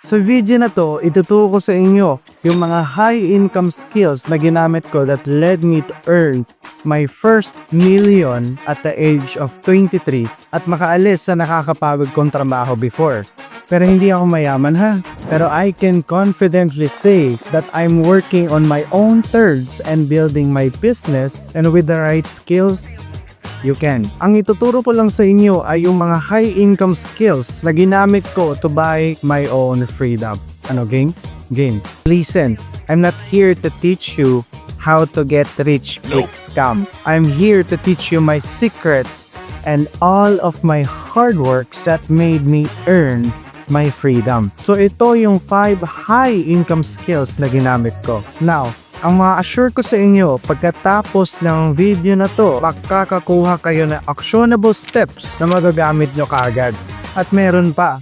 Sa video na to, ituturo ko sa inyo yung mga high income skills na ginamit ko that led me to earn my first million at the age of 23 at makaalis sa nakakapagod kong trabaho before. Pero hindi ako mayaman ha. Pero I can confidently say that I'm working on my own terms and building my business, and with the right skills, you can. Ang ituturo ko lang sa inyo ay yung mga high income skills na ginamit ko to buy my own freedom. Ano, gang? Game. Listen, I'm not here to teach you how to get rich quick scam. I'm here to teach you my secrets and all of my hard works that made me earn my freedom. So ito yung 5 high income skills na ginamit ko. Now, ang ma-assure ko sa inyo, pagkatapos ng video na to, makakakuha kayo ng actionable steps na magagamit nyo kaagad. At meron pa,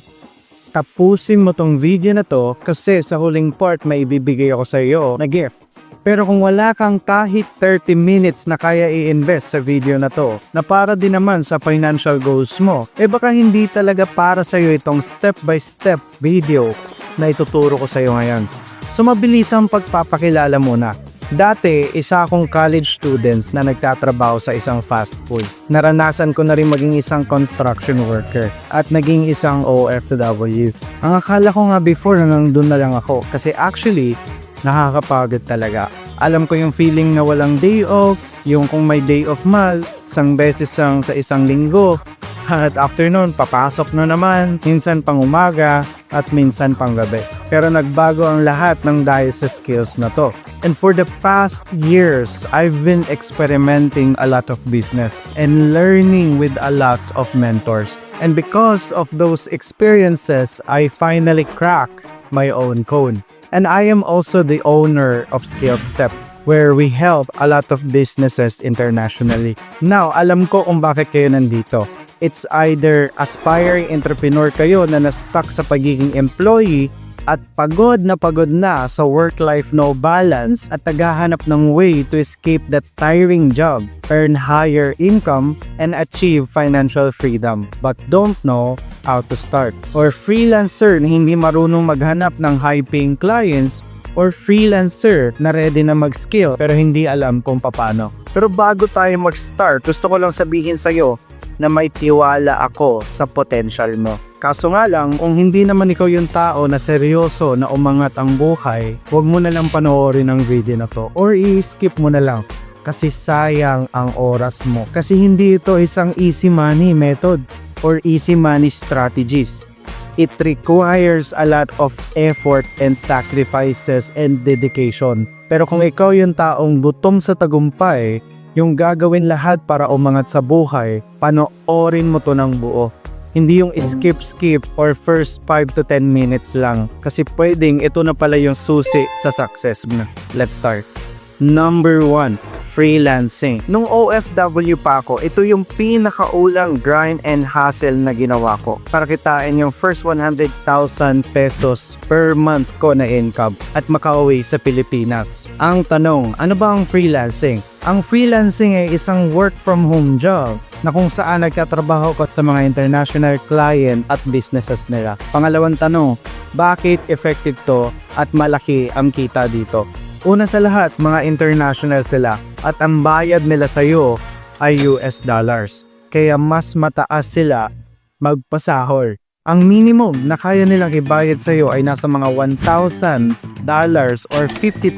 tapusin mo tong video na to kasi sa huling part may ibibigay ako sa iyo na gifts. Pero kung wala kang kahit 30 minutes na kaya i-invest sa video na to, na para din naman sa financial goals mo, baka hindi talaga para sa iyo itong step-by-step video na ituturo ko sa iyo ngayon. So mabilisang pagpapakilala muna. Dati, isa akong college students na nagtatrabaho sa isang fast food. Naranasan ko na rin maging isang construction worker at naging isang OFW. Ang akala ko nga before na nandun na lang ako kasi actually, nakakapagod talaga. Alam ko yung feeling na walang day off, yung kung may day off mal, isang beses lang sa isang linggo. At after nun, papasok na naman, minsan pang umaga at minsan pang gabi. Pero nagbago ang lahat ng dahil sa skills na to. And for the past years, I've been experimenting a lot of business and learning with a lot of mentors. And because of those experiences, I finally cracked my own code. And I am also the owner of SkillStep, where we help a lot of businesses internationally. Now, alam ko kung bakit kayo nandito. It's either aspiring entrepreneur kayo na na-stuck sa pagiging employee at pagod na sa work-life no balance at naghahanap ng way to escape that tiring job, earn higher income, and achieve financial freedom but don't know how to start. Or freelancer na hindi marunong maghanap ng high-paying clients, or freelancer na ready na mag-skill pero hindi alam kung paano. Pero bago tayo mag-start, gusto ko lang sabihin sa'yo na may tiwala ako sa potential mo. Kaso nga lang, kung hindi naman ikaw yung tao na seryoso na umangat ang buhay, huwag mo na lang panoorin ang video na to or i-skip mo na lang kasi sayang ang oras mo. Kasi hindi ito isang easy money method or easy money strategies. It requires a lot of effort and sacrifices and dedication. Pero kung ikaw yung taong gutom sa tagumpay, yung gagawin lahat para umangat sa buhay, panoorin mo to ng buo. Hindi yung skip or first 5 to 10 minutes lang. Kasi pwedeng ito na pala yung susi sa success mo. Let's start. Number 1, freelancing. Nung OFW pa ako, ito yung pinakaulang grind and hustle na ginawa ko para kitain yung first 100,000 pesos per month ko na income at makauwi sa Pilipinas. Ang tanong, ano ba ang freelancing? Ang freelancing ay isang work from home job na kung saan nagtatrabaho ko sa mga international client at businesses nila. Pangalawang tanong, bakit effective to at malaki ang kita dito? Una sa lahat, mga international sila at ang bayad nila sa iyo ay US dollars. Kaya mas mataas sila magpasahol. Ang minimum na kaya nilang ibayad sa iyo ay nasa mga $1,000 or 50,000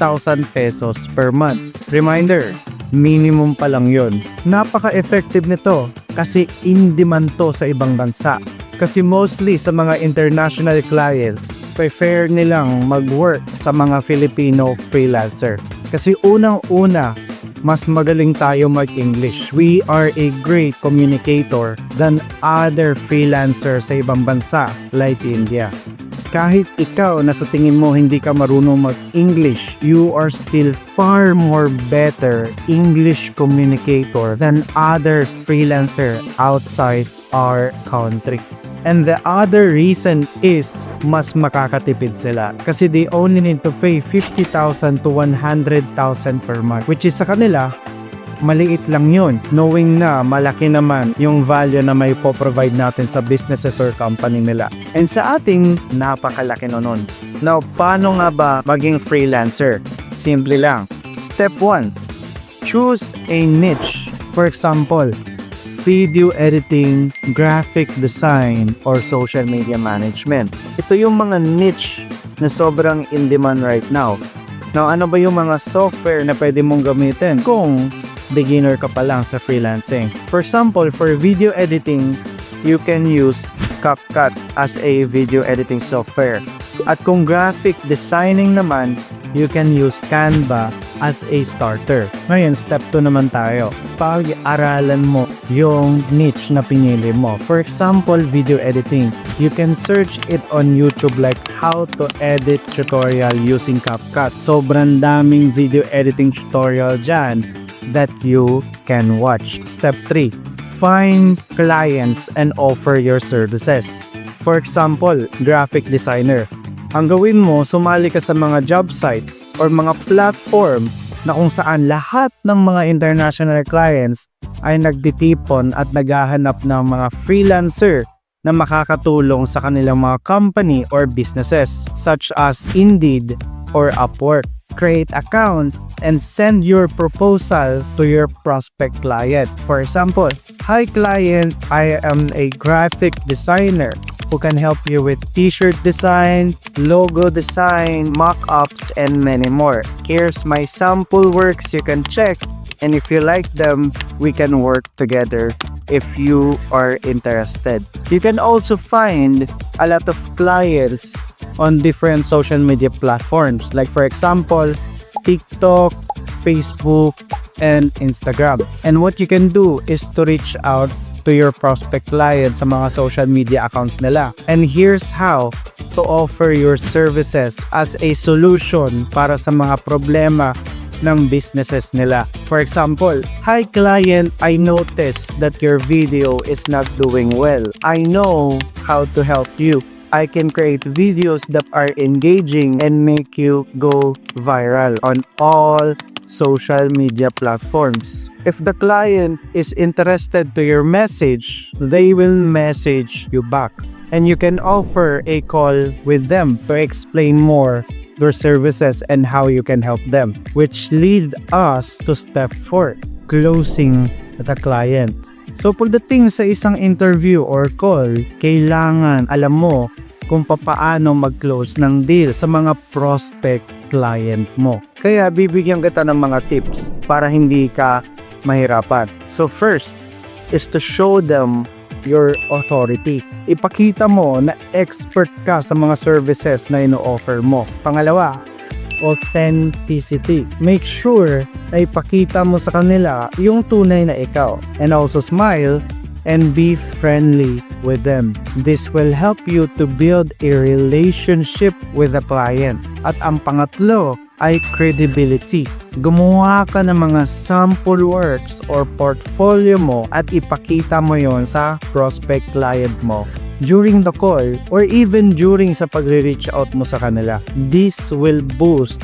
pesos per month. Reminder, minimum pa lang yon. Napaka-effective nito kasi in demand to sa ibang bansa. Kasi mostly sa mga international clients, prefer nilang mag-work sa mga Filipino freelancer. Kasi unang-una, mas magaling tayo mag-English. We are a great communicator than other freelancers sa ibang bansa like India. Kahit ikaw na sa tingin mo hindi ka marunong mag-English, you are still far more better English communicator than other freelancer outside our country. And the other reason is mas makakatipid sila kasi they only need to pay 50,000 to 100,000 per month, which is sa kanila maliit lang yun, knowing na malaki naman yung value na may po-provide natin sa businesses or company nila. And sa ating, napakalaki nun. Now, paano nga ba maging freelancer? Simple lang. Step 1, choose a niche. For example, video editing, graphic design, or social media management. Ito yung mga niche na sobrang in demand right now. Now, ano ba yung mga software na pwede mong gamitin kung beginner ka pa lang sa freelancing? For example, for video editing, you can use CapCut as a video editing software. At kung graphic designing naman, you can use Canva as a starter. Ngayon, step 2 naman tayo. Pag-aralan mo yung niche na pinili mo. For example, video editing. You can search it on YouTube like how to edit tutorial using CapCut. Sobrang daming video editing tutorial dyan that you can watch. Step 3, find clients and offer your services. For example, graphic designer. Ang gawin mo, sumali ka sa mga job sites or mga platform na kung saan lahat ng mga international clients ay nagtitipon at naghahanap ng mga freelancer na makakatulong sa kanilang mga company or businesses such as Indeed or Upwork. Create account and send your proposal to your prospect client. For example, hi client, I am a graphic designer who can help you with t-shirt design, logo design, mock-ups, and many more. Here's my sample works you can check, and if you like them, we can work together if you are interested. You can also find a lot of clients on different social media platforms, like for example, TikTok, Facebook, and Instagram. And what you can do is to reach out to your prospect clients sa mga social media accounts nila. And here's how to offer your services as a solution para sa mga problema ng businesses nila. For example, hi client, I noticed that your video is not doing well. I know how to help you. I can create videos that are engaging and make you go viral on all social media platforms. If the client is interested to your message, they will message you back. And you can offer a call with them to explain more your services and how you can help them. Which lead us to step 4, closing the client. So pagdating sa isang interview or call, kailangan alam mo kung paano mag-close ng deal sa mga prospect client mo. Kaya bibigyan kita ng mga tips para hindi ka mahirapan. So first is to show them your authority. Ipakita mo na expert ka sa mga services na ino-offer mo. Pangalawa, authenticity. Make sure na ipakita mo sa kanila yung tunay na ikaw. And also smile and be friendly with them. This will help you to build a relationship with the client. At ang pangatlo ay credibility. Gumawa ka ng mga sample works or portfolio mo at ipakita mo yon sa prospect client mo during the call or even during sa pagre-reach out mo sa kanila. This will boost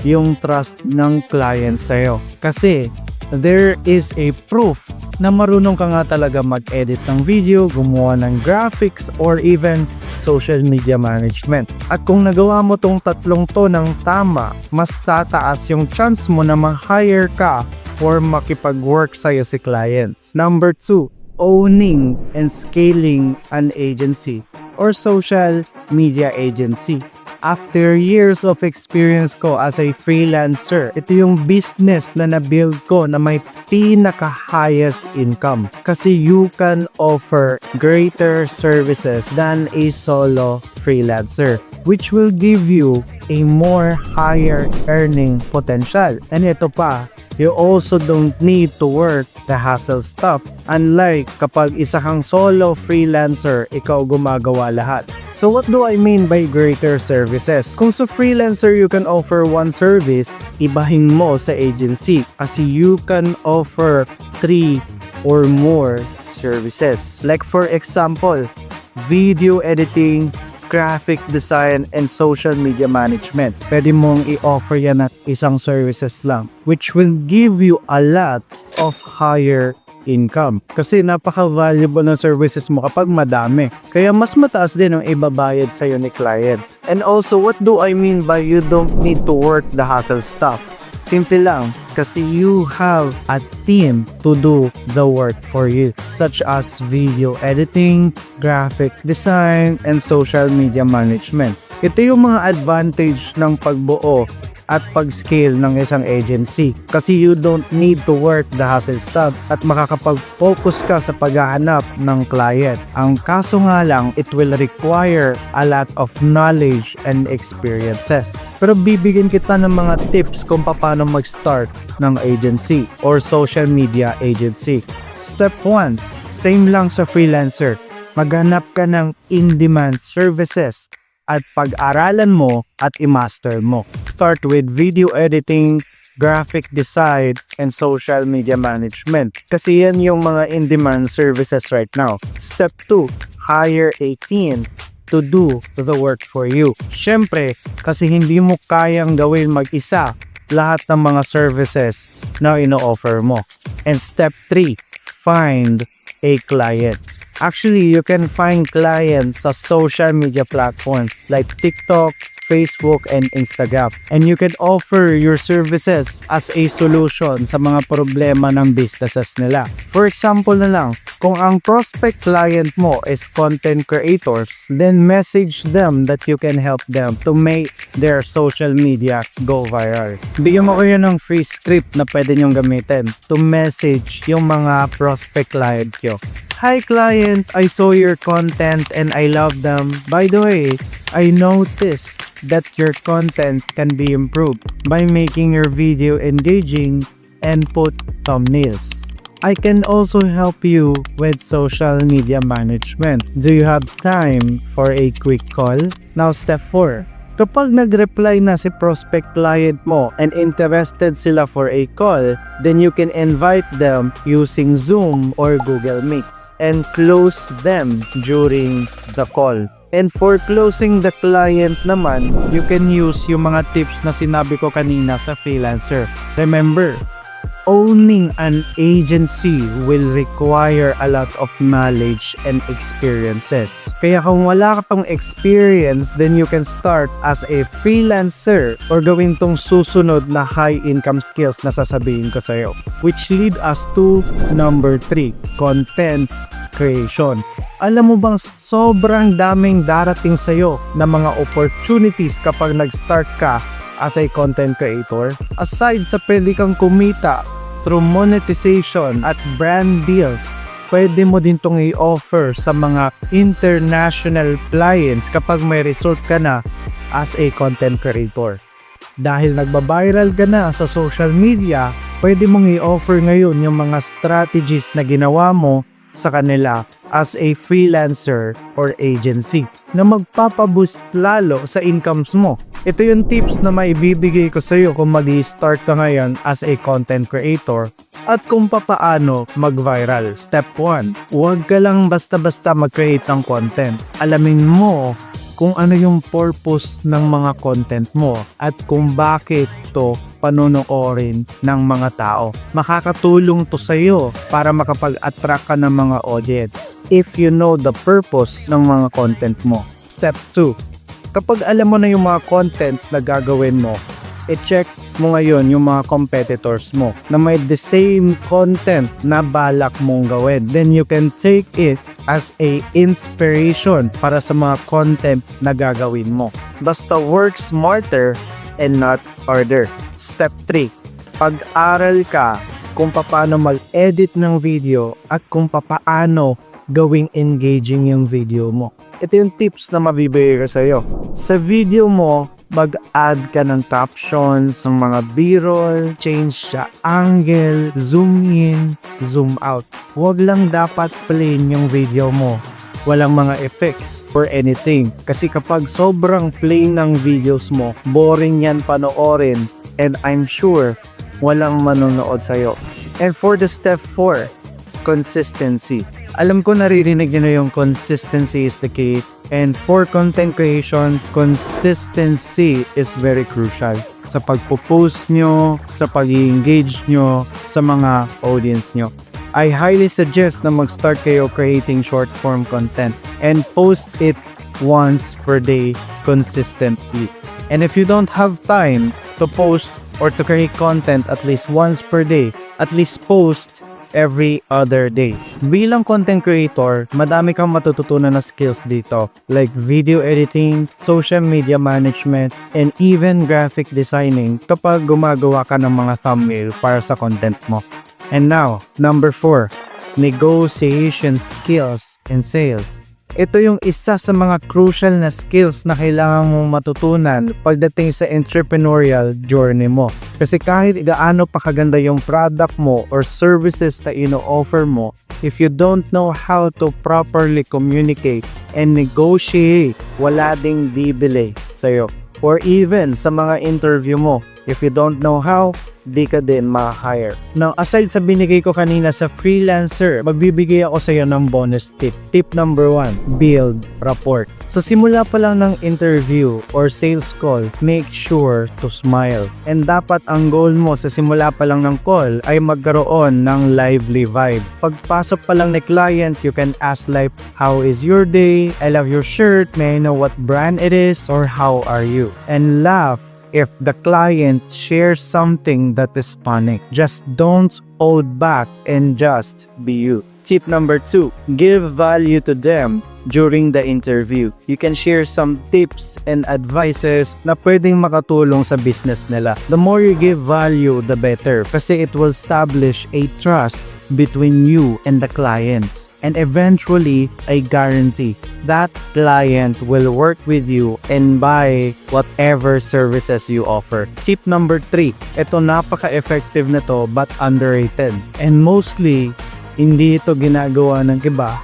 yung trust ng client sa'yo. Kasi there is a proof na marunong ka nga talaga mag-edit ng video, gumawa ng graphics, or even social media management. At kung nagawa mo tong tatlong to ng tama, mas tataas yung chance mo na ma-hire ka or makipag-work sa'yo si client. Number 2, owning and scaling an agency or social media agency. After years of experience ko as a freelancer, ito yung business na na-build ko na may pinaka-highest income. Kasi you can offer greater services than a solo freelancer, which will give you a more higher earning potential. And ito pa, you also don't need to work the hassle stuff. Unlike kapag isa kang solo freelancer, ikaw gumagawa lahat. So what do I mean by greater services? Kung sa freelancer you can offer one service, ibahin mo sa agency kasi you can offer 3 or more services. Like for example, video editing, graphic design and social media management. Pwede mong i-offer yan at isang services lang, which will give you a lot of higher income. Kasi napaka-valuable ng services mo kapag madami. Kaya mas mataas din ang ibabayad sa'yo ni client. And also, what do I mean by you don't need to work the hassle stuff? Simple lang, kasi you have a team to do the work for you, such as video editing, graphic design, and social media management. Ito yung mga advantage ng pagbuo at pag-scale ng isang agency, kasi you don't need to work the hassle stuff at makakapag-focus ka sa paghahanap ng client. Ang kaso nga lang, it will require a lot of knowledge and experiences. Pero bibigyan kita ng mga tips kung paano mag-start ng agency or social media agency. Step 1, same lang sa freelancer. Maghanap ka ng in-demand services at pag-aralan mo at i-master mo. Start with video editing, graphic design, and social media management. Kasi yan yung mga in-demand services right now. Step 2, hire a team to do the work for you. Syempre, kasi hindi mo kayang gawin mag-isa lahat ng mga services na ino-offer mo. And step 3, find a client. Actually, you can find clients sa social media platforms like TikTok, Facebook, and Instagram. And you can offer your services as a solution sa mga problema ng businesses nila. For example na lang, kung ang prospect client mo is content creators, then message them that you can help them to make their social media go viral. Bigyan mo kayo ng free script na pwede nyong gamitin to message yung mga prospect client nyo. Hi client, I saw your content and I love them. By the way, I noticed that your content can be improved by making your video engaging and put thumbnails. I can also help you with social media management. Do you have time for a quick call? Now step 4. Kapag nag-reply na si prospect client mo and interested sila for a call, then you can invite them using Zoom or Google Meets and close them during the call. And for closing the client naman, you can use yung mga tips na sinabi ko kanina sa freelancer. Remember, owning an agency will require a lot of knowledge and experiences. Kaya kung wala ka pang experience, then you can start as a freelancer or gawin tong susunod na high income skills na sasabihin ko sa'yo. Which lead us to number 3, content creation. Alam mo bang sobrang daming darating sa'yo na mga opportunities kapag nag-start ka as a content creator? Aside sa pwede kang kumita through monetization at brand deals, pwede mo din itong i-offer sa mga international clients kapag may result ka na as a content creator. Dahil nagba-viral ka na sa social media, pwede mong i-offer ngayon yung mga strategies na ginawa mo sa kanila as a freelancer or agency na magpapaboost lalo sa incomes mo. Ito yung tips na maibibigay ko sa iyo kung mag-i-start ka ngayon as a content creator at kung papaano mag-viral. Step 1, huwag ka lang basta-basta mag-create ng content. Alamin mo kung ano yung purpose ng mga content mo at kung bakit to panonoorin ng mga tao. Makakatulong to sa iyo para makapag-attract ka ng mga audience if you know the purpose ng mga content mo. Step 2, kapag alam mo na yung mga contents na gagawin mo, i-check mo ngayon yung mga competitors mo na may the same content na balak mong gawin. Then you can take it as a inspiration para sa mga content na gagawin mo. Basta work smarter and not harder. Step 3, pag-aral ka kung paano mag-edit ng video at kung paano gawing engaging yung video mo. Ito yung tips na mabibigay ko sa iyo. Sa video mo, mag-add ka ng captions, ng mga b-roll, change sa angle, zoom in, zoom out. Huwag lang dapat plain yung video mo. Walang mga effects or anything. Kasi kapag sobrang plain ng videos mo, boring yan panoorin and I'm sure walang manonood sa'yo. And for the step 4, consistency. Alam ko naririnig nyo na yung consistency is the key. And for content creation, consistency is very crucial sa pagpo-post nyo, sa pag-engage nyo sa mga audience nyo. I highly suggest na mag-start kayo creating short form content and post it once per day consistently. And if you don't have time to post or to create content at least once per day, at least post every other day. Bilang content creator, madami kang matututunan na skills dito like video editing, social media management, and even graphic designing kapag gumagawa ka ng mga thumbnail para sa content mo. And now, number 4, negotiation skills and sales. Ito yung isa sa mga crucial na skills na kailangan mong matutunan pagdating sa entrepreneurial journey mo. Kasi kahit gaano pa kaganda yung product mo or services na ino-offer mo, if you don't know how to properly communicate and negotiate, wala ding bibili sa'yo. Or even sa mga interview mo, if you don't know how, di ka din ma-hire. Now, aside sa binigay ko kanina sa freelancer, magbibigay ako sa iyo ng bonus tip. Tip number 1, build rapport. Sa simula pa lang ng interview or sales call, make sure to smile. And dapat ang goal mo sa simula pa lang ng call ay magkaroon ng lively vibe. Pagpasok pa lang ni client, you can ask like, how is your day? I love your shirt. May I know what brand it is? Or how are you? And laugh if the client shares something that is funny. Just don't hold back and just be you. Tip number 2, give value to them during the interview. You can share some tips and advices na pwedeng makatulong sa business nila. The more you give value, the better. Kasi it will establish a trust between you and the clients. And eventually, I guarantee that client will work with you and buy whatever services you offer. Tip number 3, ito napaka-effective na to but underrated. And mostly, hindi ito ginagawa ng iba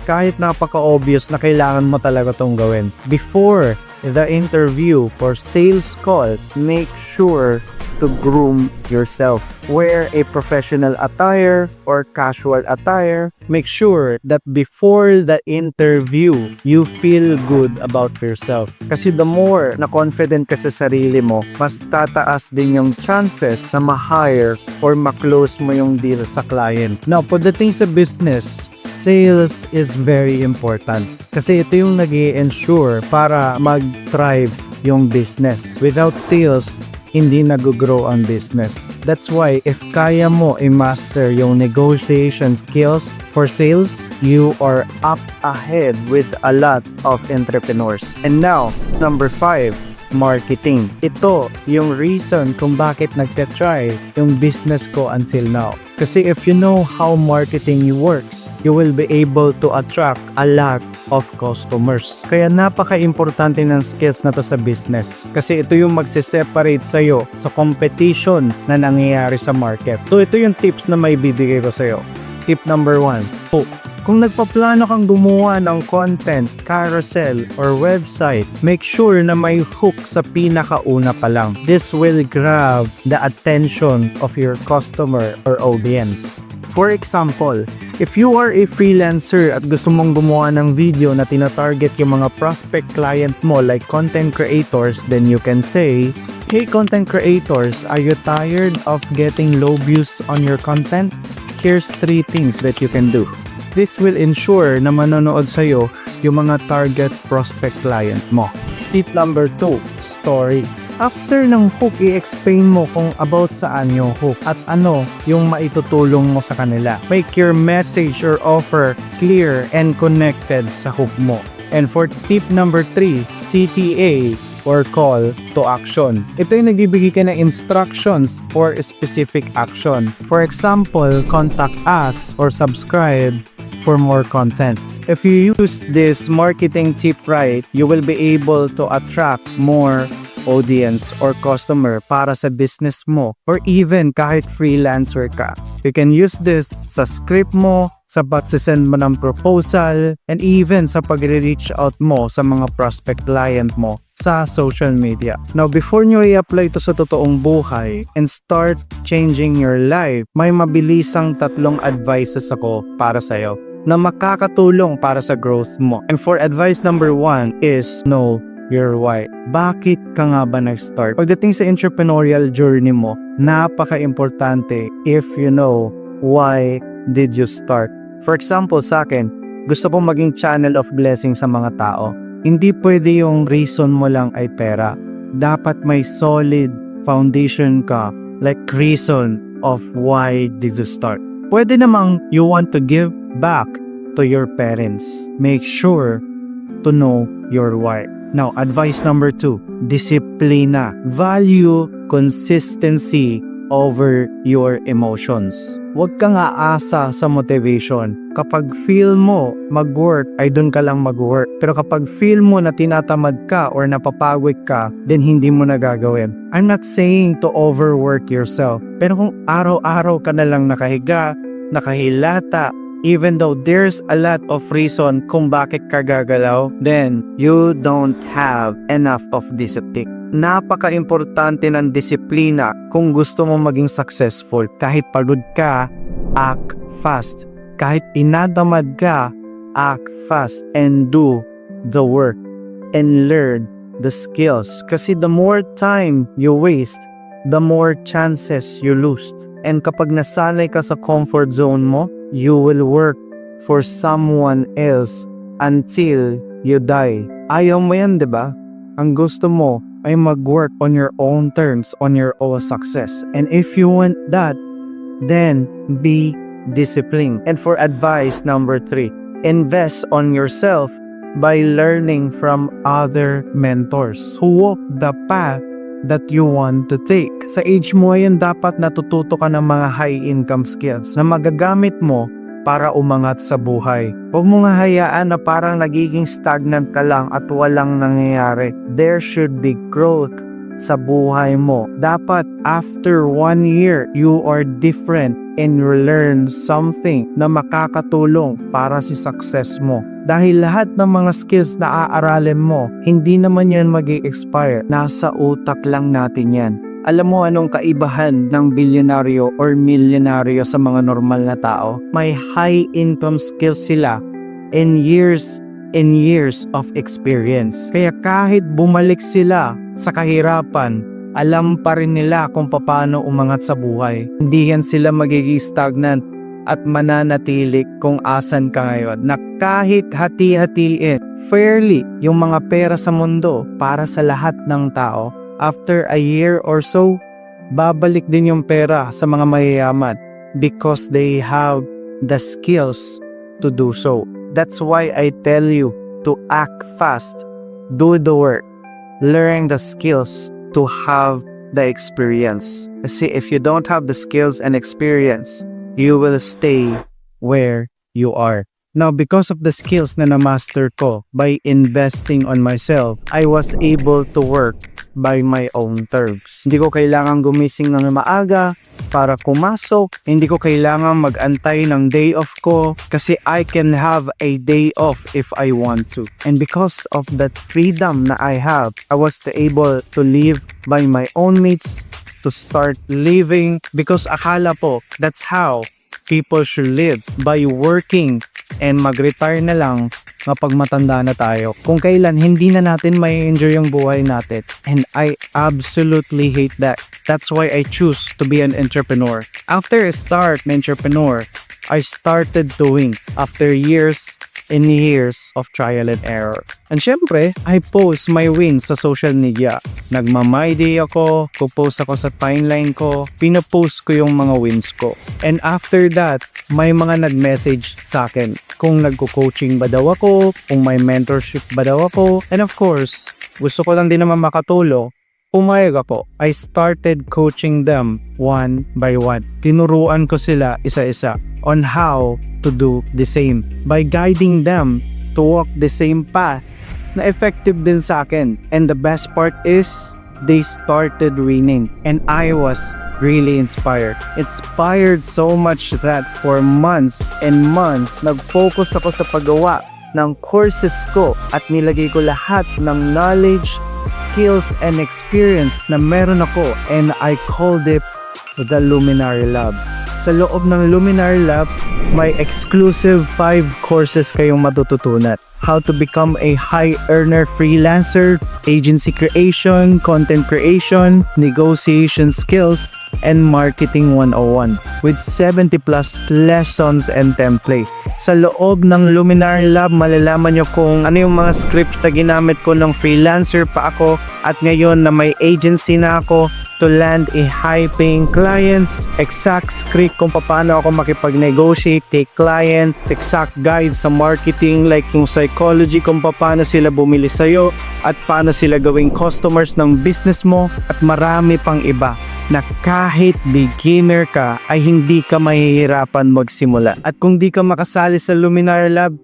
kahit napaka-obvious na kailangan mo talaga tong gawin. Before the interview for sales call, make sure to groom yourself. Wear a professional attire or casual attire. Make sure that before the interview, you feel good about yourself. Kasi the more na confident ka sa sarili mo, mas tataas din yung chances sa ma-hire or ma-close mo yung deal sa client. Now, pagdating sa business, sales is very important. Kasi ito yung nag-i-ensure para mag-thrive yung business. Without sales, hindi nag-grow ang business. That's why if kaya mo i-master yung negotiation skills for sales, you are up ahead with a lot of entrepreneurs. And now, number 5, marketing. Ito yung reason kung bakit nagtatry yung business ko until now. Kasi if you know how marketing works, you will be able to attract a lot of customers. Kaya napaka-importante ng skills na to sa business. Kasi ito yung magsiseparate sa'yo sa competition na nangyayari sa market. So ito yung tips na may bibigay ko sa'yo. Tip number 1, hook. Kung nagpaplano kang gumawa ng content, carousel, or website, make sure na may hook sa pinakauna pa lang. This will grab the attention of your customer or audience. For example, if you are a freelancer at gusto mong gumawa ng video na tina-target yung mga prospect client mo like content creators, then you can say, hey content creators, are you tired of getting low views on your content? Here's 3 things that you can do. This will ensure na manonood sa'yo yung mga target prospect client mo. Tip number 2, story. After ng hook, i-explain mo kung about saan yung hook at ano yung maitutulong mo sa kanila. Make your message or offer clear and connected sa hook mo. And for tip number 3, CTA or call to action. Ito yung nagbibigay ka ng instructions for a specific action. For example, contact us or subscribe for more content. If you use this marketing tip right, you will be able to attract more audience or customer para sa business mo or even kahit freelancer ka. You can use this sa script mo, sa pagsisend mo ng proposal, and even sa pagre-reach out mo sa mga prospect client mo sa social media. Now, before nyo i-apply ito sa totoong buhay and start changing your life, may mabilisang 3 advices ako para sa'yo. na makakatulong para sa growth mo. And for advice number 1 is know your why. Bakit ka nga ba nag-start? Pagdating sa entrepreneurial journey mo, napaka-importante if you know why did you start. For example, sa akin, gusto kong maging channel of blessing sa mga tao. Hindi pwede yung reason mo lang ay pera. Dapat may solid foundation ka, like reason of why did you start. Pwede namang you want to give back to your parents. Make sure to know your why. Now, advice number 2, disiplina. Value consistency over your emotions. Huwag kang aasa sa motivation. Kapag feel mo mag-work, ay dun ka lang mag-work. Pero kapag feel mo na tinatamad ka or napapagod ka, then hindi mo na gagawin. I'm not saying to overwork yourself. Pero kung araw-araw ka na lang nakahiga, nakahilata, even though there's a lot of reason kung bakit ka gagalaw, then you don't have enough of discipline. Napaka-importante ng disiplina kung gusto mo maging successful. Kahit pagod ka, act fast. Kahit tinatamad ka, act fast and do the work and learn the skills. Kasi the more time you waste, the more chances you lose. And kapag nasanay ka sa comfort zone mo, you will work for someone else until you die. Ayaw mo yan, diba? Ang gusto mo ay mag-work on your own terms, on your own success. And if you want that, then be disciplined. And for advice number 3, invest on yourself by learning from other mentors who walk the path that you want to take. Sa age mo yan, dapat natututo ka ng mga high-income skills na magagamit mo para umangat sa buhay. Huwag mo nga hayaan na parang nagiging stagnant ka lang at walang nangyayari. There should be growth sa buhay mo. Dapat after 1 year, you are different and you learn something na makakatulong para sa success mo. Dahil lahat ng mga skills na aaralin mo, hindi naman yan mag-i-expire. Nasa utak lang natin yan. Alam mo anong kaibahan ng bilyonaryo or milyonaryo sa mga normal na tao? May high income skills sila and years of experience. Kaya kahit bumalik sila sa kahirapan, alam pa rin nila kung paano umangat sa buhay. Hindi yan sila magiging stagnant at mananatili kung asan ka ngayon. Na kahit hati-hatiin fairly yung mga pera sa mundo para sa lahat ng tao, after a year or so, babalik din yung pera sa mga mayayaman because they have the skills to do so. That's why I tell you to act fast, do the work, learn the skills to have the experience. Kasi if you don't have the skills and experience, you will stay where you are. Now, because of the skills na na-master ko by investing on myself, I was able to work by my own terms. Hindi ko kailangan gumising ng maaga para pumasok. Hindi ko kailangan mag-antay ng day off ko kasi I can have a day off if I want to. And because of that freedom na I have, I was able to live by my own means, to start living because akala po that's how people should live, by working and mag-retire na lang kapag matanda na tayo. Kung kailan hindi na natin may enjoy yung buhay natin. And I absolutely hate that. That's why I choose to be an entrepreneur. After I start an entrepreneur, I started doing after years and years of trial and error. And syempre, I post my wins sa social media. Nagma-my day ako, post ako sa timeline ko, pinapost ko yung mga wins ko. And after that, may mga nag-message sa akin kung nagko-coaching ba daw ako, kung may mentorship ba daw ako. And of course, gusto ko lang din naman makatulong. Pumayag ako. I started coaching them one by one. Tinuruan ko sila isa-isa on how to do the same by guiding them to walk the same path na effective din sa akin. And the best part is they started winning and I was really inspired. Inspired so much that for months and months nag-focus ako sa paggawa ng courses ko at nilagay ko lahat ng knowledge, skills, and experience na meron ako and I called it the Luminary Lab. Sa loob ng Luminar Lab, may exclusive 5 courses kayong matututunan. How to become a high earner freelancer, agency creation, content creation, negotiation skills, and marketing 101 with 70 plus lessons and template. Sa loob ng Luminar Lab, malalaman nyo kung ano yung mga scripts na ginamit ko ng freelancer pa ako at ngayon na may agency na ako to land a high-paying clients, exact script kung paano ako makipag-negotiate kay client, exact guides sa marketing like yung psychology kung paano sila bumili sa'yo at paano sila gawing customers ng business mo at marami pang iba na kahit beginner ka ay hindi ka mahihirapan magsimula. At kung di ka makasali sa Luminar Lab,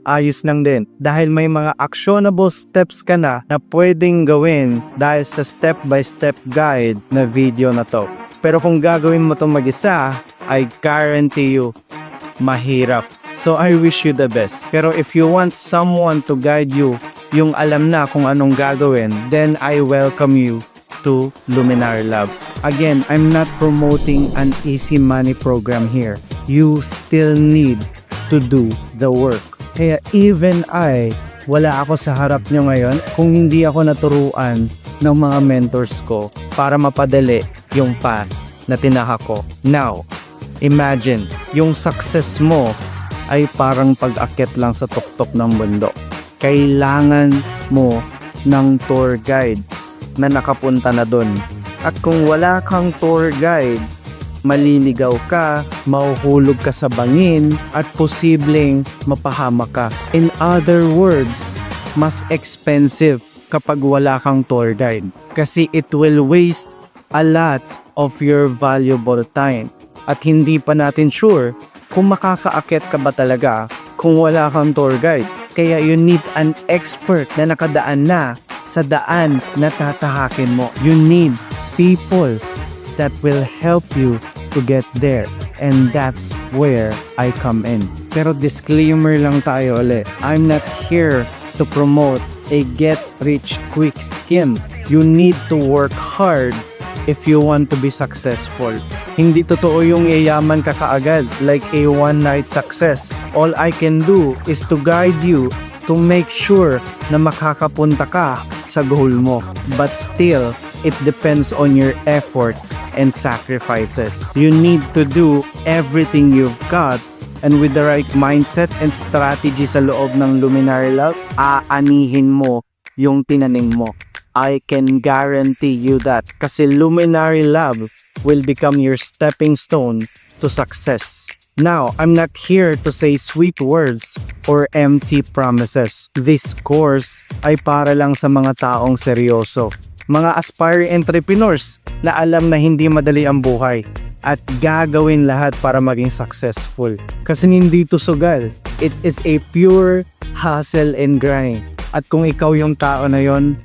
ayos lang din dahil may mga actionable steps ka na pwedeng gawin dahil sa step-by-step guide na video na to. Pero kung gagawin mo to mag-isa, I guarantee you, mahirap. So I wish you the best. Pero if you want someone to guide you, yung alam na kung anong gagawin, then I welcome you to Luminar Lab. Again, I'm not promoting an easy money program here. You still need to do the work. Kaya even wala ako sa harap nyo ngayon kung hindi ako naturuan ng mga mentors ko para mapadali yung path na tinahak ko. Now, imagine, yung success mo ay parang pag-akyat lang sa tuktok ng bundok. Kailangan mo ng tour guide na nakapunta na dun. At kung wala kang tour guide, maliligaw ka, mahuhulog ka sa bangin, at posibleng mapahamak ka. In other words, mas expensive kapag wala kang tour guide. Kasi it will waste a lot of your valuable time. At hindi pa natin sure kung makakaakyat ka ba talaga kung wala kang tour guide. Kaya you need an expert na nakadaan na sa daan na tatahakin mo. You need people that will help you to get there. And that's where I come in. Pero disclaimer lang tayo ulit. I'm not here to promote a get-rich-quick scheme. You need to work hard if you want to be successful. Hindi totoo yung yayaman ka kaagad like a one-night success. All I can do is to guide you to make sure na makakapunta ka sa goal mo. But still, it depends on your effort and sacrifices. You need to do everything you've got, and with the right mindset and strategy sa loob ng Luminar Lab, aanihin mo yung tinaning mo. I can guarantee you that kasi Luminar Lab will become your stepping stone to success. Now, I'm not here to say sweet words or empty promises. This course ay para lang sa mga taong seryoso. Mga aspiring entrepreneurs na alam na hindi madali ang buhay at gagawin lahat para maging successful. Kasi hindi to sugal. It is a pure hustle and grind. At kung ikaw yung tao na yon,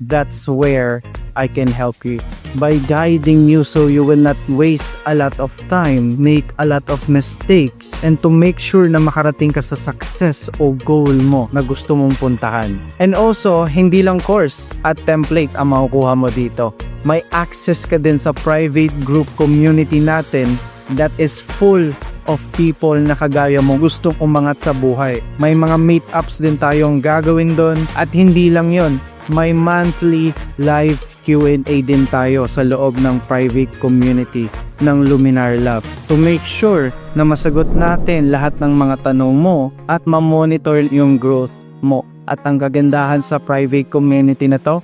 that's where I can help you by guiding you so you will not waste a lot of time, make a lot of mistakes, and to make sure na makarating ka sa success o goal mo na gusto mong puntahan. And also, hindi lang course at template ang makukuha mo dito. May access ka din sa private group community natin that is full of people na kagaya mo gustong umangat sa buhay. May mga meetups din tayong gagawin doon at hindi lang yon. May monthly live Q&A din tayo sa loob ng private community ng Luminar Lab to make sure na masagot natin lahat ng mga tanong mo at ma-monitor yung growth mo. At ang kagandahan sa private community na to,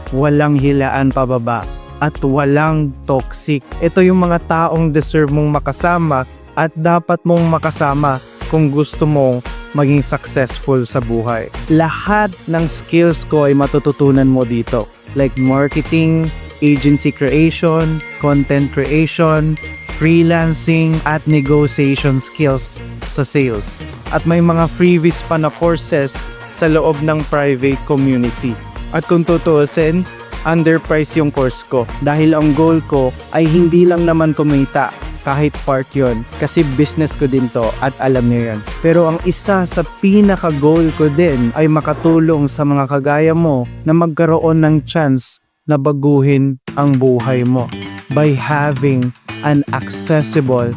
walang hilaan pababa at walang toxic. Ito yung mga taong deserve mong makasama at dapat mong makasama kung gusto mong maging successful sa buhay. Lahat ng skills ko ay matututunan mo dito. Like marketing, agency creation, content creation, freelancing, at negotiation skills sa sales. At may mga freebies pa na courses sa loob ng private community. At kung tutuusin, underpriced yung course ko dahil ang goal ko ay hindi lang naman kumita. Kahit part yon kasi business ko din to at alam niyo yan. Pero ang isa sa pinaka-goal ko din ay makatulong sa mga kagaya mo na magkaroon ng chance na baguhin ang buhay mo by having an accessible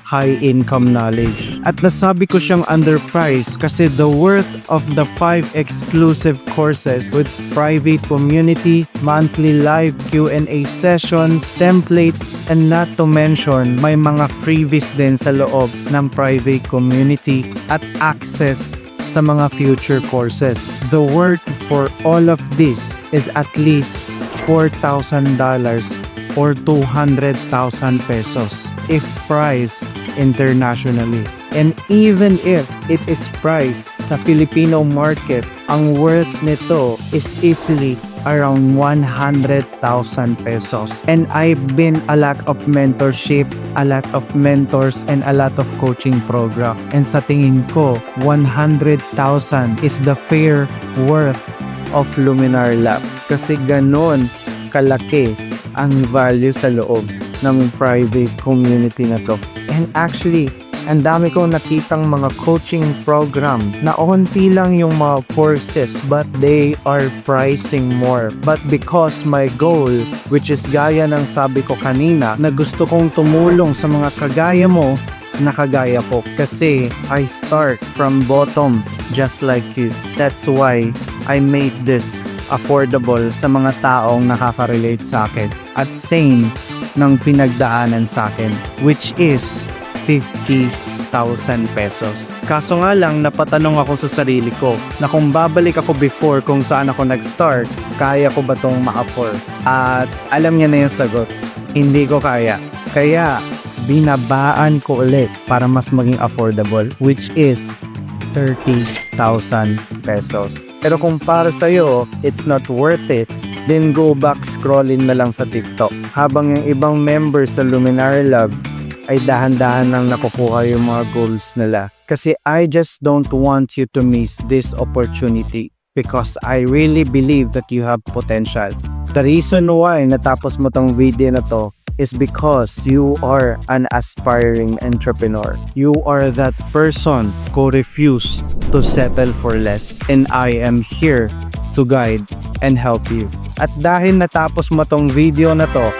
high-income knowledge. At nasabi ko siyang underpriced kasi the worth of the 5 exclusive courses with private community, monthly live Q&A sessions, templates, and not to mention may mga freebies din sa loob ng private community at access sa mga future courses. The worth for all of this is at least $4,000 or 200,000 pesos if priced internationally. And even if it is priced sa Filipino market, ang worth nito is easily around 100,000 pesos. And I've been a lot of mentorship, a lot of mentors, and a lot of coaching program. And sa tingin ko, 100,000 is the fair worth of Luminar Lab. Kasi ganon kalaki ang value sa loob ng private community na to. And actually, ang dami kong nakitang mga coaching program na onti lang yung mga courses but they are pricing more. But because my goal, which is gaya ng sabi ko kanina, na gusto kong tumulong sa mga kagaya mo, na kagaya ko. Kasi I start from bottom just like you. That's why I made this affordable sa mga taong nakaka-relate sa akin. At same ng pinagdaanan sa akin, which is 50,000 pesos. Kaso nga lang, napatanong ako sa sarili ko na kung babalik ako before kung saan ako nag-start, kaya ko ba tong ma-afford? At alam niya na yung sagot, hindi ko kaya. Kaya, binabaan ko ulit para mas maging affordable, which is 30,000 pesos. Pero kung para sa'yo, it's not worth it, then go back scrolling na lang sa TikTok. Habang yung ibang members sa Luminary Lab ay dahan-dahan nang nakukuha yung mga goals nila. Kasi I just don't want you to miss this opportunity because I really believe that you have potential. The reason why natapos mo tong video na to is because you are an aspiring entrepreneur. You are that person who refuse to settle for less. And I am here to guide and help you. At dahil natapos mo tong video na to,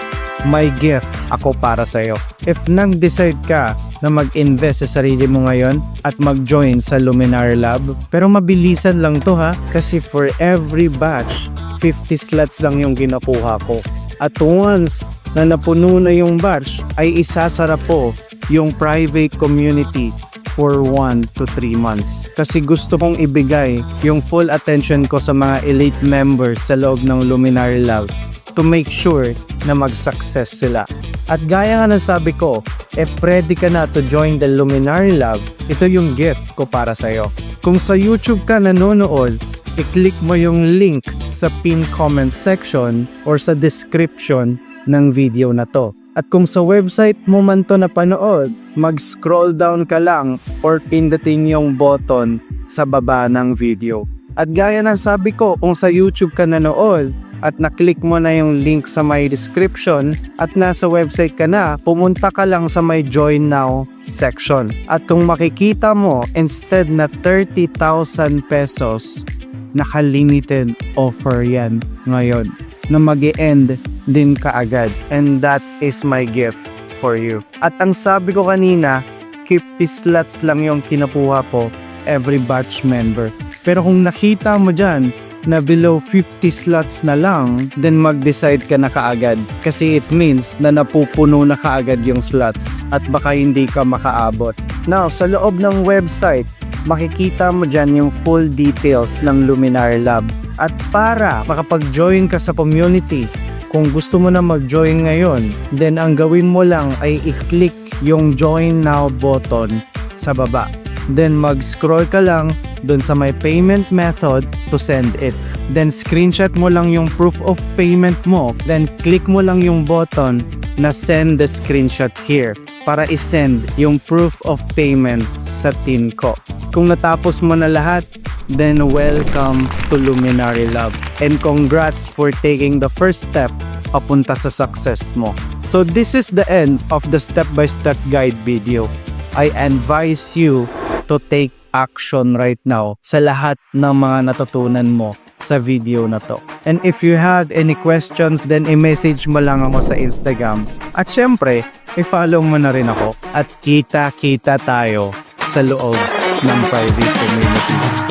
may gift ako para sa'yo. If nang-decide ka na mag-invest sa sarili mo ngayon at mag-join sa Luminar Lab, pero mabilisan lang to ha, kasi for every batch, 50 slots lang yung ginakuha ko. At once na napuno na yung batch, ay isasara po yung private community for 1 to 3 months. Kasi gusto kong ibigay yung full attention ko sa mga elite members sa loob ng Luminar Lab to make sure na mag-success sila. At gaya nga ng sabi ko, if ready ka na to join the Luminary Lab, ito yung gift ko para sa'yo. Kung sa YouTube ka nanonood, i-click mo yung link sa pin comment section or sa description ng video na to. At kung sa website mo man to napanood, mag-scroll down ka lang or pindutin yung button sa baba ng video. At gaya ng sabi ko, kung sa YouTube ka nanood, at naklik mo na yung link sa my description at nasa website ka na, pumunta ka lang sa my join now section. At kung makikita mo, instead na 30,000 pesos, naka-limited offer yan ngayon na mag-e-end din kaagad. And that is my gift for you. At ang sabi ko kanina, 50 slots lang yung kinukuha po every batch member. Pero kung nakita mo dyan, na below 50 slots na lang, then mag-decide ka na kaagad. Kasi it means na napupuno na kaagad yung slots at baka hindi ka makaabot. Now, sa loob ng website, makikita mo dyan yung full details ng Luminar Lab. At para makapag-join ka sa community, kung gusto mo na mag-join ngayon, then ang gawin mo lang ay i-click yung Join Now button sa baba. Then mag-scroll ka lang dun sa may payment method to send it. Then screenshot mo lang yung proof of payment mo. Then click mo lang yung button na send the screenshot here para isend yung proof of payment sa team ko. Kung natapos mo na lahat, then welcome to Luminary Lab. And congrats for taking the first step papunta sa success mo. So this is the end of the step-by-step guide video. I advise you to take action right now sa lahat ng mga natutunan mo sa video na to. And if you have any questions, then i-message mo lang ako sa Instagram. At syempre, i-follow mo na rin ako at kita-kita tayo sa loob ng private community.